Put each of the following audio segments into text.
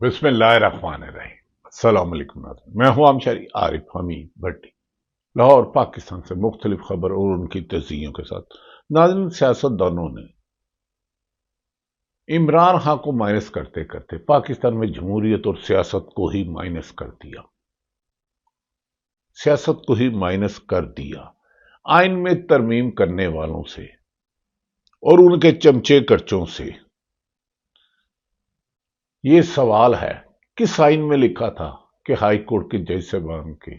بسم اللہ الرحمن الرحیم۔ السلام علیکم ناظرین، میں ہوں شہری عارف حمید بھٹی، لاہور پاکستان سے مختلف خبر اور ان کی تجزیوں کے ساتھ۔ ناظرین، سیاست دانوں نے عمران خان کو مائنس کرتے کرتے پاکستان میں جمہوریت اور سیاست کو ہی مائنس کر دیا، سیاست کو ہی مائنس کر دیا۔ آئین میں ترمیم کرنے والوں سے اور ان کے چمچے کرچوں سے یہ سوال ہے، کس آئین میں لکھا تھا کہ ہائی کورٹ کے جج صاحبان کے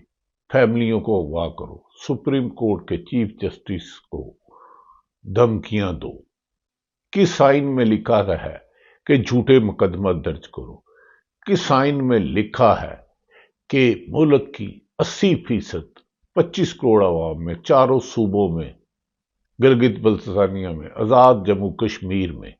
فیملیوں کو اغوا کرو، سپریم کورٹ کے چیف جسٹس کو دھمکیاں دو؟ کس آئین میں لکھا ہے کہ جھوٹے مقدمہ درج کرو؟ کس آئین میں لکھا ہے کہ ملک کی 80% 25 کروڑ عوام میں، چاروں صوبوں میں، گلگت بلتستانیہ میں، آزاد جموں کشمیر میں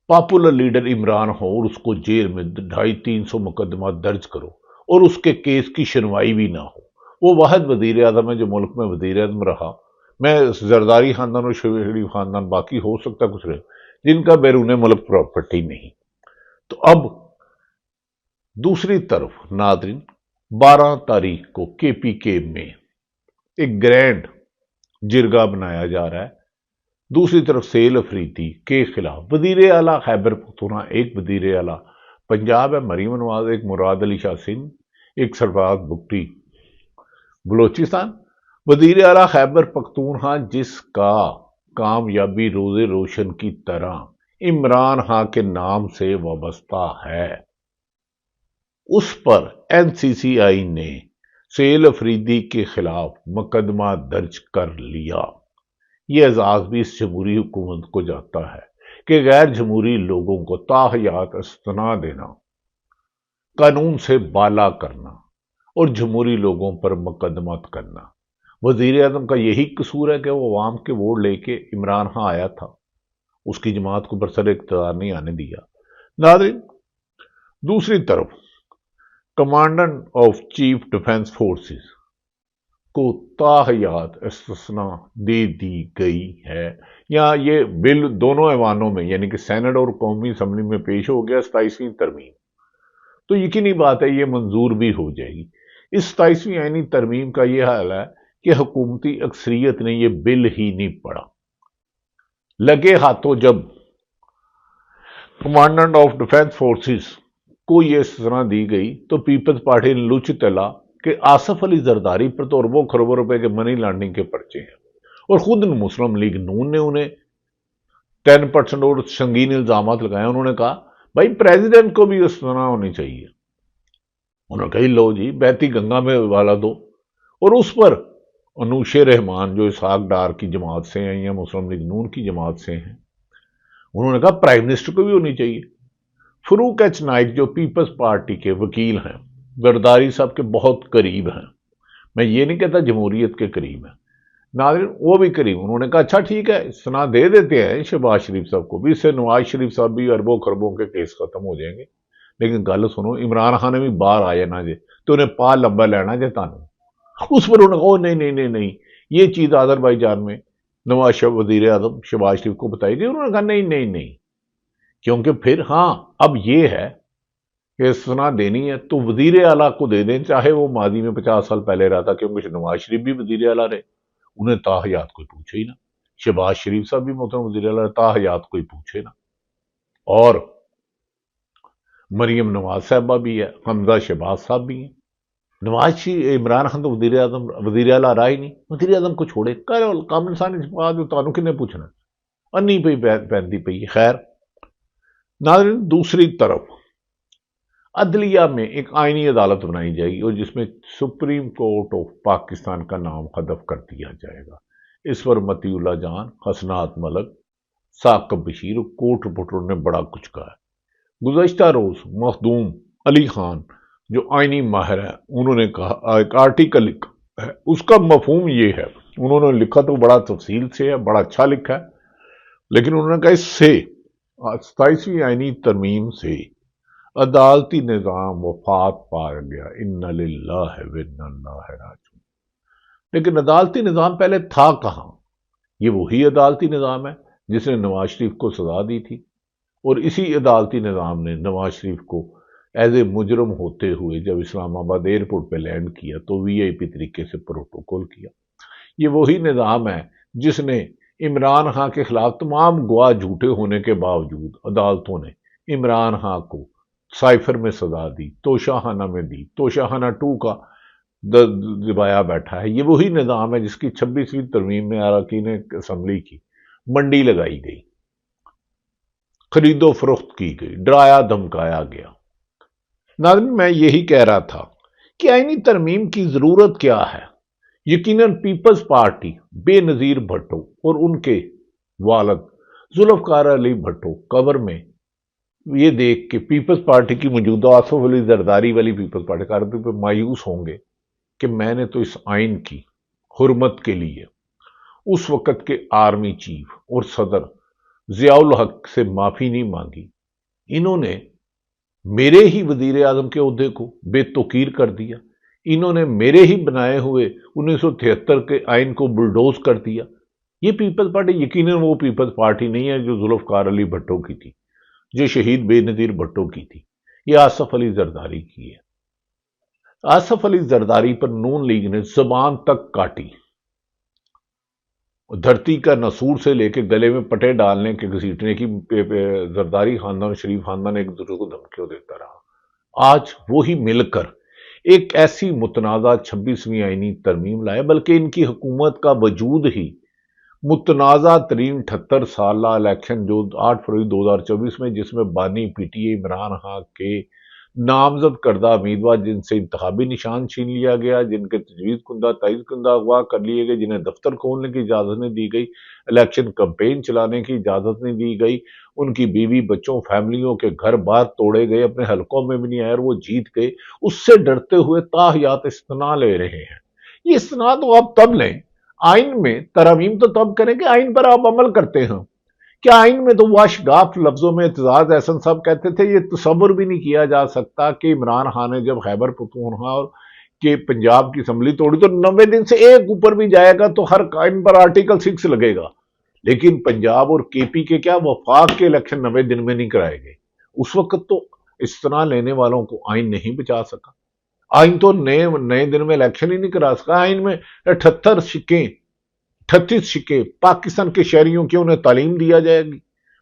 پاپولر لیڈر عمران ہو اور اس کو جیل میں 250-300 مقدمات درج کرو اور اس کے کیس کی سنوائی بھی نہ ہو؟ وہ واحد وزیر اعظم ہے جو ملک میں وزیر اعظم رہا، میں زرداری خاندان اور شریف خاندان باقی ہو سکتا کچھ رہے، جن کا بیرون ملک پراپرٹی نہیں۔ تو اب دوسری طرف ناظرین، 12 تاریخ کو کے پی کے میں ایک گرینڈ جرگہ بنایا جا رہا ہے۔ دوسری طرف سیل افریدی کے خلاف وزیر اعلیٰ خیبر پختونخوا، ایک وزیر اعلیٰ پنجاب ہے مریم نواز، ایک مراد علی شاہ سندھ، ایک سرفراز بگٹی بلوچستان۔ وزیر اعلیٰ خیبر پختونخوا جس کا کامیابی روز روشن کی طرح عمران خان کے نام سے وابستہ ہے، اس پر این سی سی آئی نے سیل افریدی کے خلاف مقدمہ درج کر لیا۔ یہ اعزاز بھی اس جمہوری حکومت کو جاتا ہے کہ غیر جمہوری لوگوں کو تاحیات استثنا دینا، قانون سے بالا کرنا اور جمہوری لوگوں پر مقدمات کرنا۔ وزیر اعظم کا یہی قصور ہے کہ وہ عوام کے ووٹ لے کے عمران خان آیا تھا، اس کی جماعت کو برسر اقتدار نہیں آنے دیا۔ ناظرین، دوسری طرف commandant of chief defence forces کو تاحیات استثنا دے دی گئی ہے، یا یہ بل دونوں ایوانوں میں یعنی کہ سینٹ اور قومی اسمبلی میں پیش ہو گیا، 27ویں ترمیم، تو یقینی بات ہے یہ منظور بھی ہو جائے گی۔ اس 27ویں آئینی ترمیم کا یہ حال ہے کہ حکومتی اکثریت نے یہ بل ہی نہیں پڑھا۔ لگے ہاتھوں جب کمانڈنٹ آف ڈیفنس فورسز کو یہ استثنا دی گئی تو پیپلز پارٹی نے لچ تلا کہ آصف علی زرداری پر تو اربوں خربوں روپے کے منی لانڈرنگ کے پرچے ہیں، اور خود مسلم لیگ نون نے انہیں 10% اور سنگین الزامات لگائے۔ انہوں نے کہا بھائی پریزیڈنٹ کو بھی استثنا ہونی چاہیے۔ انہوں نے کہا لو جی بیتی گنگا میں والا دو، اور اس پر انوشے رحمان جو اسحاق ڈار کی جماعت سے ہیں یا مسلم لیگ نون کی جماعت سے ہیں، انہوں نے کہا پرائم منسٹر کو بھی ہونی چاہیے۔ فروق ایچ نائک جو پیپلز پارٹی کے وکیل ہیں، زرداری صاحب کے بہت قریب ہیں، میں یہ نہیں کہتا جمہوریت کے قریب ہیں، ناظرین وہ بھی قریب، انہوں نے کہا اچھا ٹھیک ہے استثنا دے دیتے ہیں شہباز شریف صاحب کو بھی، اس سے نواز شریف صاحب بھی اربوں خربوں کے کیس ختم ہو جائیں گے۔ لیکن گل سنو، عمران خان نے بھی باہر آیا نہ جے تو انہیں پا لمبا لینا جے تانوں، اس پر انہوں نے کہا نہیں نہیں نہیں نہیں، یہ چیز آذربائیجان میں نواز وزیر اعظم شہباز شریف کو بتائی گئی۔ انہوں نے کہا نہیں نہیں نہیں، کیونکہ پھر ہاں اب یہ ہے کہ استثنا دینی ہے تو وزیر اعلیٰ کو دے دیں، چاہے وہ ماضی میں 50 سال پہلے رہا تھا، کیونکہ نواز شریف بھی وزیر اعلیٰ رہے، انہیں تاحیات کوئی پوچھے ہی نہ۔ شہباز شریف صاحب بھی محترم وزیر اعلیٰ، تاحیات کوئی پوچھے نہ۔ اور مریم نواز صاحبہ بھی ہے، حمزہ شہباز صاحب بھی ہیں، عمران خان تو وزیر اعلیٰ رہا ہی نہیں۔ وزیر اعظم کو چھوڑے کام انسانی بات جو تانوں کنے پوچھنا انی پہ پہنتی پئی۔ خیر ناظرین، دوسری طرف عدلیہ میں ایک آئینی عدالت بنائی جائے گی اور جس میں سپریم کورٹ آف پاکستان کا نام حذف کر دیا جائے گا۔ اس پر متی اللہ جان، حسنات ملک، ثاقب بشیر اور کوٹ رپورٹروں نے بڑا کچھ کہا ہے۔ گزشتہ روز مخدوم علی خان جو آئینی ماہر ہے، انہوں نے کہا ایک آرٹیکل لکھا ہے، اس کا مفہوم یہ ہے، انہوں نے لکھا تو بڑا تفصیل سے ہے، بڑا اچھا لکھا ہے، لیکن انہوں نے کہا اس سے 27ویں آئینی ترمیم سے عدالتی نظام وفات پا گیا، ان للہ و انا الیہ راجعون۔ لیکن عدالتی نظام پہلے تھا کہاں؟ یہ وہی عدالتی نظام ہے جس نے نواز شریف کو سزا دی تھی، اور اسی عدالتی نظام نے نواز شریف کو ایز اے مجرم ہوتے ہوئے جب اسلام آباد ایئرپورٹ پہ لینڈ کیا تو وی آئی پی طریقے سے پروٹوکول کیا۔ یہ وہی نظام ہے جس نے عمران خان کے خلاف تمام گواہ جھوٹے ہونے کے باوجود عدالتوں نے عمران خان کو سائفر میں سزا دی، توشہ خانہ میں دی، توشہ خانہ 2 کا دبایا بیٹھا ہے۔ یہ وہی نظام ہے جس کی 26ویں ترمیم میں اراکین اسمبلی کی منڈی لگائی گئی، خرید و فروخت کی گئی، ڈرایا دھمکایا گیا۔ ناظرین، میں یہی کہہ رہا تھا کہ آئینی ترمیم کی ضرورت کیا ہے۔ یقیناً پیپلز پارٹی بے نظیر بھٹو اور ان کے والد ذوالفقار علی بھٹو قبر میں یہ دیکھ کے پیپلز پارٹی کی موجودہ آصف علی زرداری والی پیپلز پارٹی کارتی پہ مایوس ہوں گے کہ میں نے تو اس آئین کی حرمت کے لیے اس وقت کے آرمی چیف اور صدر ضیاء الحق سے معافی نہیں مانگی۔ انہوں نے میرے ہی وزیر اعظم کے عہدے کو بے توقیر کر دیا، انہوں نے میرے ہی بنائے ہوئے 1973 کے آئین کو بلڈوز کر دیا۔ یہ پیپلز پارٹی یقیناً وہ پیپلز پارٹی نہیں ہے جو ذوالفقار علی بھٹو کی تھی، جو شہید بے نظیر بھٹو کی تھی۔ یہ آصف علی زرداری کی ہے۔ آصف علی زرداری پر نون لیگ نے زبان تک کاٹی، دھرتی کا نسور سے لے کے گلے میں پٹے ڈالنے کے گھسیٹنے کی زرداری خاندان اور شریف خاندان ایک دوسرے کو دھمکیوں دیتا رہا۔ آج وہی مل کر ایک ایسی متنازع 26ویں آئینی ترمیم لائے، بلکہ ان کی حکومت کا وجود ہی متنازع ترین 78 سالہ الیکشن جو 8 فروری 2024 میں، جس میں بانی P T A Imran Khan کے نامزد کردہ امیدوار جن سے انتخابی نشان چھین لیا گیا، جن کے تجویز کندہ تائید کندہ اغوا کر لیے گئے، جنہیں دفتر کھولنے کی اجازت نہیں دی گئی، الیکشن کمپین چلانے کی اجازت نہیں دی گئی، ان کی بیوی بچوں فیملیوں کے گھر بار توڑے گئے، اپنے حلقوں میں بھی نہیں آئے اور وہ جیت گئے، اس سے ڈرتے ہوئے تاحیات استثناء لے رہے ہیں۔ یہ استثناء تو آپ تب لیں، آئین میں ترامیم تو تب کریں کہ آئین پر آپ عمل کرتے ہیں۔ کیا آئین میں تو واشگاف لفظوں میں اعتزاز احسن صاحب کہتے تھے یہ تصور بھی نہیں کیا جا سکتا کہ عمران خان نے جب خیبر پختونخوا کے پنجاب کی اسمبلی توڑی تو 90 دن سے ایک اوپر بھی جائے گا تو ہر آئین پر آرٹیکل 6 لگے گا، لیکن پنجاب اور کے پی کے کیا وفاق کے الیکشن 90 دن میں نہیں کرائے گئے۔ اس وقت تو استثناء لینے والوں کو آئین نہیں بچا سکا، آئین تو نئے دن میں الیکشن ہی نہیں کرا سکا۔ آئین میں 38 شکیں پاکستان کے شہریوں کی، انہیں تعلیم دیا جائے گی،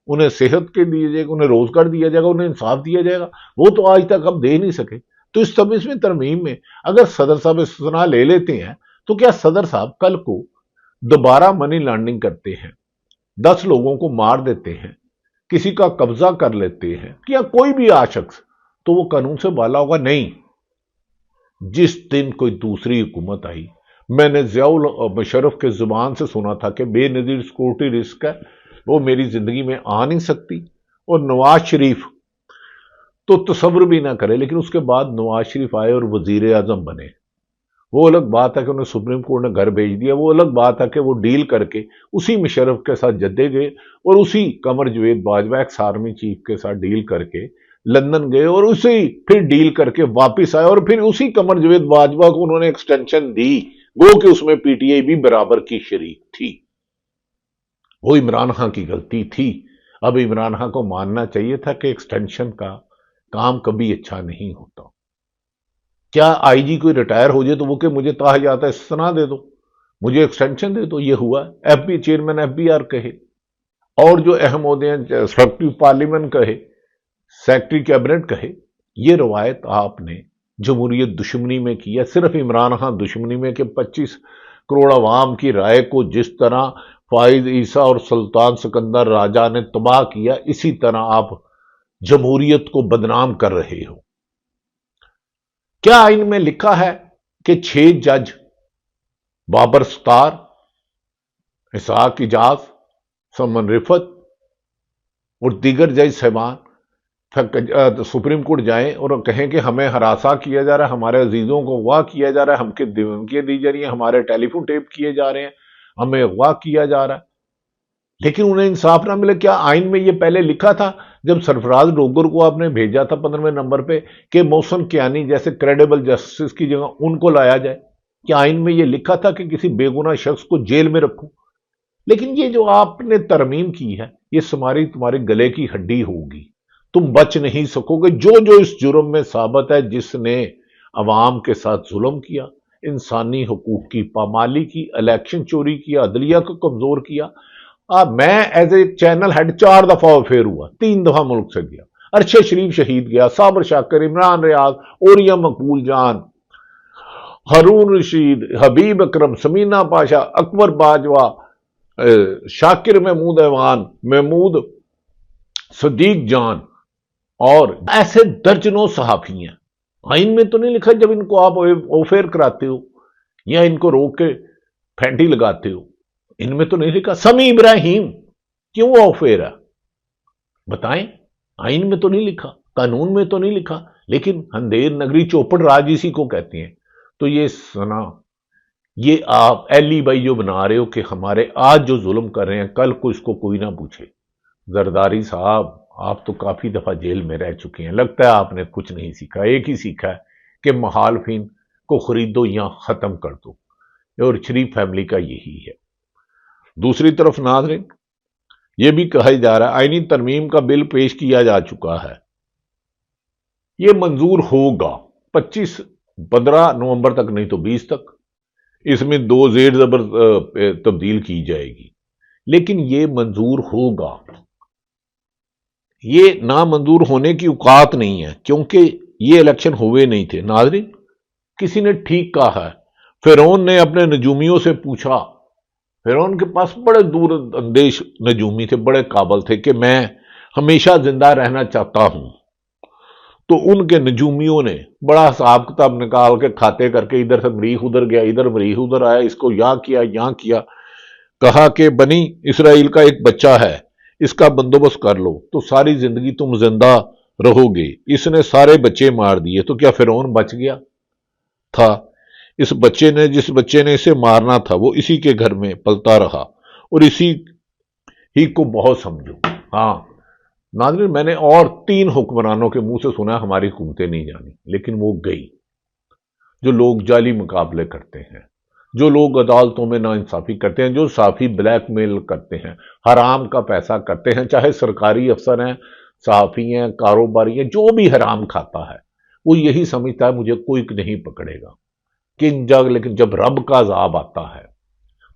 انہیں صحت کے دیے جائے گا، انہیں روزگار دیا جائے گا، انہیں انصاف دیا جائے گا، وہ تو آج تک ہم دے نہیں سکے۔ تو اس 26ویں ترمیم میں اگر صدر صاحب استثناء لے لیتے ہیں تو کیا صدر صاحب کل کو دوبارہ منی لانڈرنگ کرتے ہیں، 10 لوگوں کو مار دیتے ہیں، کسی کا قبضہ کر لیتے ہیں، یا کوئی بھی شخص، تو وہ قانون سے بالا ہوگا؟ نہیں۔ جس دن کوئی دوسری حکومت آئی، میں نے ضیاء مشرف کے زبان سے سنا تھا کہ بے نظیر سیکورٹی رسک ہے، وہ میری زندگی میں آ نہیں سکتی، اور نواز شریف تو تصور بھی نہ کرے، لیکن اس کے بعد نواز شریف آئے اور وزیر اعظم بنے۔ وہ الگ بات ہے کہ انہیں سپریم کورٹ نے گھر بھیج دیا، وہ الگ بات ہے کہ وہ ڈیل کر کے اسی مشرف کے ساتھ جدے گئے اور اسی Qamar Javed Bajwa x army chief کے ساتھ ڈیل کر کے لندن گئے اور اسی پھر ڈیل کر کے واپس آئے، اور پھر اسی قمر جاوید باجوہ کو انہوں نے ایکسٹینشن دی، گو کہ اس میں پی ٹی آئی بھی برابر کی شریک تھی۔ وہ عمران خان کی غلطی تھی۔ اب عمران خان کو ماننا چاہیے تھا کہ ایکسٹینشن کا کام کبھی اچھا نہیں ہوتا۔ کیا آئی جی کوئی ریٹائر ہو جائے تو وہ کہ مجھے تاحیات استثناء دے دو، مجھے ایکسٹینشن دے دو؟ یہ ہوا؟ F B chairman F B R کہے، اور جو اہم عہدے ہیں سیکرٹری پارلیمنٹ کہے، سیکرٹری کیبنٹ کہے، یہ روایت آپ نے جمہوریت دشمنی میں کی ہے، صرف عمران خان دشمنی میں کہ 25 کروڑ عوام کی رائے کو جس طرح فائز عیسیٰ اور سلطان سکندر راجہ نے تباہ کیا، اسی طرح آپ جمہوریت کو بدنام کر رہے ہو۔ کیا آئین میں لکھا ہے کہ 6 جج بابر ستار، اسحاق اجاز، سمن رفت اور دیگر جج صاحبان سپریم کورٹ جائیں اور کہیں کہ ہمیں ہراساں کیا جا رہا ہے، ہمارے عزیزوں کو اغوا کیا جا رہا ہے، ہم کے دھمکیاں دی جا رہی ہیں، ہمارے ٹیلی فون ٹیپ کیے جا رہے ہیں، ہمیں اغوا کیا جا رہا ہے، لیکن انہیں انصاف نہ ملے؟ کیا آئین میں یہ پہلے لکھا تھا جب سرفراز ڈوگر کو آپ نے بھیجا تھا 15ویں نمبر پہ کہ محسن کیانی جیسے کریڈیبل جسٹس کی جگہ ان کو لایا جائے؟ کیا آئین میں یہ لکھا تھا کہ کسی بے گناہ شخص کو جیل میں رکھوں؟ لیکن یہ جو آپ نے ترمیم کی ہے، یہ تمہارے گلے کی ہڈی ہوگی، تم بچ نہیں سکو گے۔ جو جو اس جرم میں ثابت ہے، جس نے عوام کے ساتھ ظلم کیا، انسانی حقوق کی پامالی کی، الیکشن چوری کیا، عدلیہ کو کمزور کیا۔ میں ایز اے چینل ہیڈ 4 دفعہ افیئر ہوا، 3 دفعہ ملک سے گیا، ارشد شریف شہید گیا، صابر شاکر، عمران ریاض، اوریا مقبول جان، ہارون رشید، حبیب اکرم، سمینہ پاشا، اکبر باجوہ، شاکر محمود ایوان، محمود صدیق جان، اور ایسے درجنوں صحافی ہیں۔ آئین میں تو نہیں لکھا جب ان کو آپ افیئر کراتے ہو یا ان کو روک کے پھینٹی لگاتے ہو، ان میں تو نہیں لکھا۔ سمیع ابراہیم کیوں افیئر ہے بتائیں؟ آئین میں تو نہیں لکھا، قانون میں تو نہیں لکھا، لیکن اندھیر نگری چوپڑ راج اسی کو کہتے ہیں۔ تو یہ سنا، یہ آپ ایلی بائی جو بنا رہے ہو کہ ہمارے آج جو ظلم کر رہے ہیں کل کو اس کو کوئی نہ پوچھے۔ زرداری صاحب، آپ تو کافی دفعہ جیل میں رہ چکے ہیں، لگتا ہے آپ نے کچھ نہیں سیکھا۔ ایک ہی سیکھا ہے کہ مخالفین کو خریدو یا ختم کر دو، اور شریف فیملی کا یہی ہے۔ دوسری طرف ناظرین، یہ بھی کہا جا رہا ہے آئینی ترمیم کا بل پیش کیا جا چکا ہے، یہ منظور ہوگا 15 نومبر تک، نہیں تو 20 تک۔ اس میں 2 زیر زبر تبدیل کی جائے گی، لیکن یہ منظور ہوگا۔ یہ نامنظور ہونے کی اوقات نہیں ہے، کیونکہ یہ الیکشن ہوئے نہیں تھے۔ ناظرین، کسی نے ٹھیک کہا ہے، فرعون نے اپنے نجومیوں سے پوچھا، فرعون کے پاس بڑے دور اندیش نجومی تھے، بڑے قابل تھے کہ میں ہمیشہ زندہ رہنا چاہتا ہوں۔ تو ان کے نجومیوں نے بڑا حساب کتاب نکال کے کھاتے کر کے، ادھر سے مریخ ادھر گیا، ادھر مریخ ادھر آیا، اس کو یہاں کیا یہاں کیا، کہا کہ بنی اسرائیل کا ایک بچہ ہے، اس کا بندوبست کر لو تو ساری زندگی تم زندہ رہو گے۔ اس نے سارے بچے مار دیے، تو کیا فرعون بچ گیا تھا؟ اس بچے نے، جس بچے نے اسے مارنا تھا، وہ اسی کے گھر میں پلتا رہا، اور اسی ہی کو بہت سمجھو۔ ہاں ناظرین، میں نے اور 3 حکمرانوں کے منہ سے سنا ہماری حکومتیں نہیں جانی، لیکن وہ گئی۔ جو لوگ جعلی مقابلے کرتے ہیں، جو لوگ عدالتوں میں ناانصافی کرتے ہیں، جو صحافی بلیک میل کرتے ہیں، حرام کا پیسہ کرتے ہیں، چاہے سرکاری افسر ہیں، صحافی ہیں، کاروباری ہیں، جو بھی حرام کھاتا ہے وہ یہی سمجھتا ہے مجھے کوئی نہیں پکڑے گا، لیکن جب رب کا عذاب آتا ہے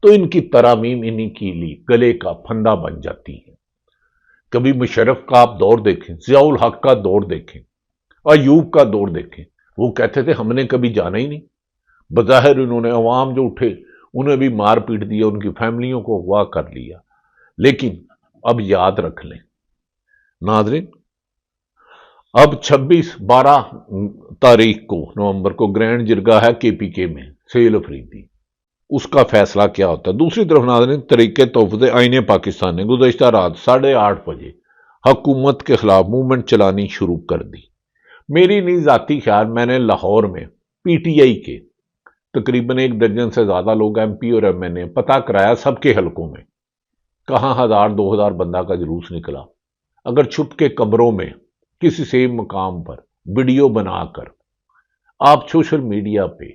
تو ان کی ترامیم انہی کی لی گلے کا پھندا بن جاتی ہے۔ کبھی مشرف کا آپ دور دیکھیں، ضیاء الحق کا دور دیکھیں، ایوب کا دور دیکھیں، وہ کہتے تھے ہم نے کبھی جانا ہی نہیں۔ بظاہر انہوں نے عوام جو اٹھے انہیں بھی مار پیٹ دیا، ان کی فیملیوں کو اغوا کر لیا، لیکن اب یاد رکھ لیں ناظرین، اب 12 تاریخ کو نومبر کو گرینڈ جرگہ ہے KPK میں، سیل افریدی، اس کا فیصلہ کیا ہوتا ہے۔ دوسری طرف ناظرین، طریقے تحفظ آئین پاکستان نے گزشتہ رات 8:30 بجے حکومت کے خلاف موومنٹ چلانی شروع کر دی۔ میری نہیں ذاتی خیال، میں نے لاہور میں PTI کے تقریباً 1 درجن سے زیادہ لوگ MP اور MNA پتہ کرایا سب کے حلقوں میں، کہاں 1000-2000 بندہ کا جلوس نکلا۔ اگر چھپ کے کمروں میں کسی سیب مقام پر ویڈیو بنا کر آپ سوشل میڈیا پہ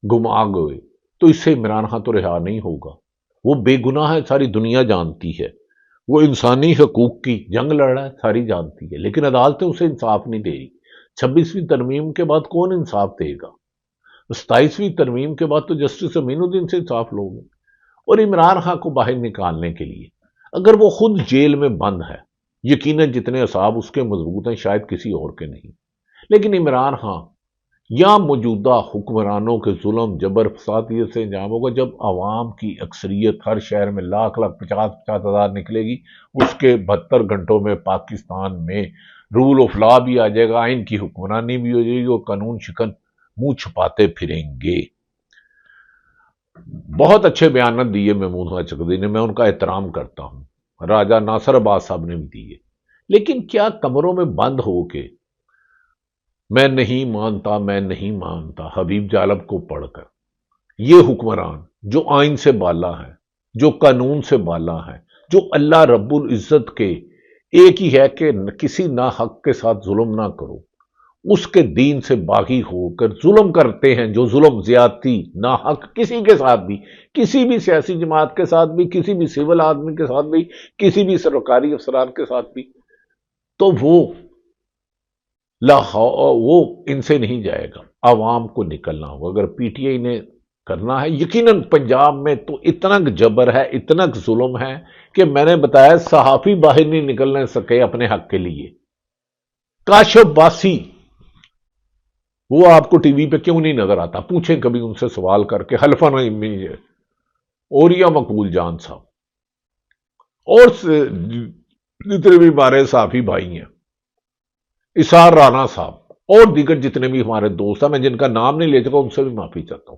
گھما گئے تو اس سے عمران خان تو رہا نہیں ہوگا۔ وہ بے گناہ ہے، ساری دنیا جانتی ہے، وہ انسانی حقوق کی جنگ لڑ رہا ہے، ساری جانتی ہے، لیکن عدالتیں اسے انصاف نہیں دے رہی۔ 26ویں ترمیم کے بعد کون انصاف دے گا؟ 27ویں ترمیم کے بعد تو جسٹس امین الدین سے انصاف لوگ ہیں۔ اور عمران خان کو باہر نکالنے کے لیے اگر وہ خود جیل میں بند ہے، یقیناً جتنے اعصاب اس کے مضبوط ہیں شاید کسی اور کے نہیں، لیکن عمران خان یا موجودہ حکمرانوں کے ظلم جبر فسادیت سے انجام ہوگا جب عوام کی اکثریت ہر شہر میں لاکھ 50 ہزار نکلے گی، اس کے 72 گھنٹوں میں پاکستان میں رول آف لا بھی آ جائے گا، آئین کی حکمرانی بھی ہو جائے گی، اور قانون شکن منہ چھپاتے پھریں گے۔ بہت اچھے بیانات دیے محمود خان چکردی نے، میں ان کا احترام کرتا ہوں، راجہ ناصر عباس صاحب نے بھی دیے، لیکن کیا کمروں میں بند ہو کے میں نہیں مانتا میں نہیں مانتا حبیب جالب کو پڑھ کر، یہ حکمران جو آئین سے بالا ہے، جو قانون سے بالا ہے، جو اللہ رب العزت کے ایک ہی ہے کہ کسی ناحق کے ساتھ ظلم نہ کرو، اس کے دین سے باغی ہو کر ظلم کرتے ہیں، جو ظلم زیادتی ناحق کسی کے ساتھ بھی، کسی بھی سیاسی جماعت کے ساتھ بھی، کسی بھی سول آدمی کے ساتھ بھی، کسی بھی سرکاری افسران کے ساتھ بھی، تو وہ وہ ان سے نہیں جائے گا، عوام کو نکلنا ہوگا۔ اگر پی ٹی آئی نے کرنا ہے، یقیناً پنجاب میں تو اتنا جبر ہے، اتنا ظلم ہے کہ میں نے بتایا صحافی باہر نہیں نکلنے سکے اپنے حق کے لیے۔ کاشف باسی وہ آپ کو ٹی وی پہ کیوں نہیں نظر آتا؟ پوچھیں کبھی ان سے سوال کر کے، حلفا نہیں، اوریا مقبول جان صاحب اور جتنے بھی ہمارے صحافی بھائی ہیں، اسار رانا صاحب اور دیگر جتنے بھی ہمارے دوست ہیں، میں جن کا نام نہیں لے سکا ان سے بھی معافی چاہتا ہوں۔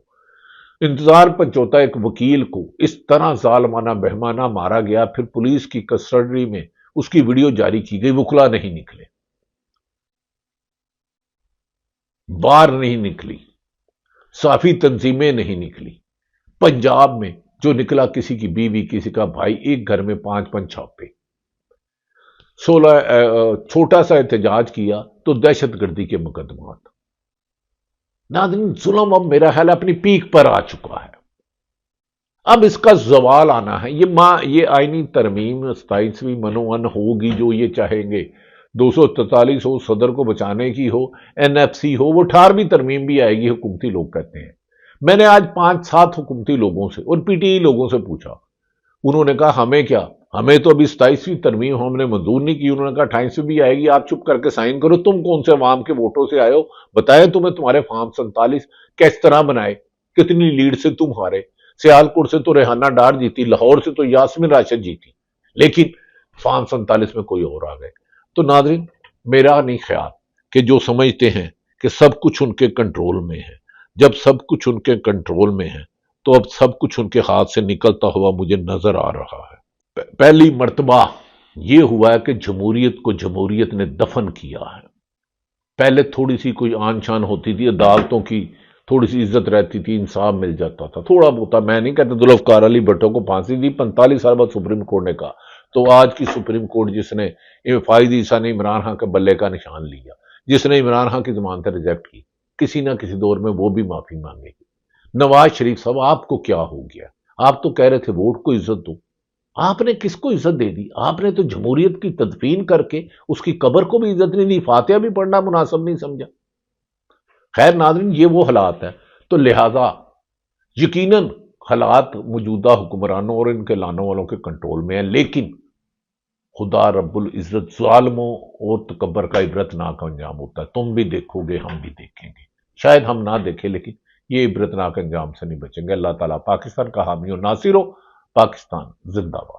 انتظار پنچوتا ایک وکیل کو اس طرح ظالمانہ بہمانہ مارا گیا، پھر پولیس کی کسٹڈی میں اس کی ویڈیو جاری کی گئی، وکلا نہیں نکلے، بار نہیں نکلی، صحافی تنظیمیں نہیں نکلی۔ پنجاب میں جو نکلا، کسی کی بیوی، کسی کا بھائی، ایک گھر میں 5 چھاپے، چھوٹا سا احتجاج کیا تو دہشت گردی کے مقدمات۔ ناظرین، ظلم اب میرا خیال اپنی پیک پر آ چکا ہے، اب اس کا زوال آنا ہے۔ یہ آئینی ترمیم 27ویں منوان ہوگی جو یہ چاہیں گے، 243 ہو، صدر کو بچانے کی ہو، NFC ہو، وہ 18ویں ترمیم بھی آئے گی، حکومتی لوگ کہتے ہیں۔ میں نے آج 5-7 حکومتی لوگوں سے اور پی ٹی آئی لوگوں سے پوچھا، انہوں نے کہا ہمیں کیا، ہمیں تو ابھی 27ویں ترمیم ہم نے منظور نہیں کی۔ انہوں نے کہا 28ویں بھی آئے گی، آپ چپ کر کے سائن کرو، تم کون سے عوام کے ووٹوں سے آئے ہو، بتائیں تمہیں تمہارے فارم 47 کس طرح بنائے، کتنی لیڈ سے تم ہارے۔ سیالکوٹ سے تو ریحانہ ڈار جیتی، لاہور سے تو یاسمین راشد جیتی، لیکن فارم 47 میں کوئی اور آ گئے۔ تو ناظرین، میرا نہیں خیال کہ جو سمجھتے ہیں کہ سب کچھ ان کے کنٹرول میں ہے، جب سب کچھ ان کے کنٹرول میں ہے تو اب سب کچھ ان کے ہاتھ سے نکلتا ہوا مجھے نظر آ رہا ہے۔ پہلی مرتبہ یہ ہوا ہے کہ جمہوریت کو جمہوریت نے دفن کیا ہے۔ پہلے تھوڑی سی کوئی آن شان ہوتی تھی، عدالتوں کی تھوڑی سی عزت رہتی تھی، انصاف مل جاتا تھا تھوڑا بہت۔ میں نہیں کہتا ذوالفقار علی بھٹو کو پھانسی دی، 45 سال بعد سپریم کورٹ نے کہا، تو آج کی سپریم کورٹ جس نے فائد عیسیٰ نے عمران خان کے بلے کا نشان لیا، جس نے عمران خان کی ضمانتیں ریجیکٹ کی، کسی نہ کسی دور میں وہ بھی معافی مانگے گی۔ نواز شریف صاحب، آپ کو کیا ہو گیا؟ آپ تو کہہ رہے تھے ووٹ کو عزت دو، آپ نے کس کو عزت دے دی؟ آپ نے تو جمہوریت کی تدفین کر کے اس کی قبر کو بھی عزت نہیں دی، فاتحہ بھی پڑھنا مناسب نہیں سمجھا۔ خیر ناظرین، یہ وہ حالات ہے، تو لہذا یقیناً حالات موجودہ حکمرانوں اور ان کے لانے والوں کے کنٹرول میں ہیں، لیکن خدا رب العزت ظالموں اور تکبر کا عبرتناک انجام ہوتا ہے۔ تم بھی دیکھو گے، ہم بھی دیکھیں گے، شاید ہم نہ دیکھیں لیکن یہ عبرتناک انجام سے نہیں بچیں گے۔ اللہ تعالیٰ پاکستان کا حامی و ناصر ہو۔ پاکستان زندہ باد۔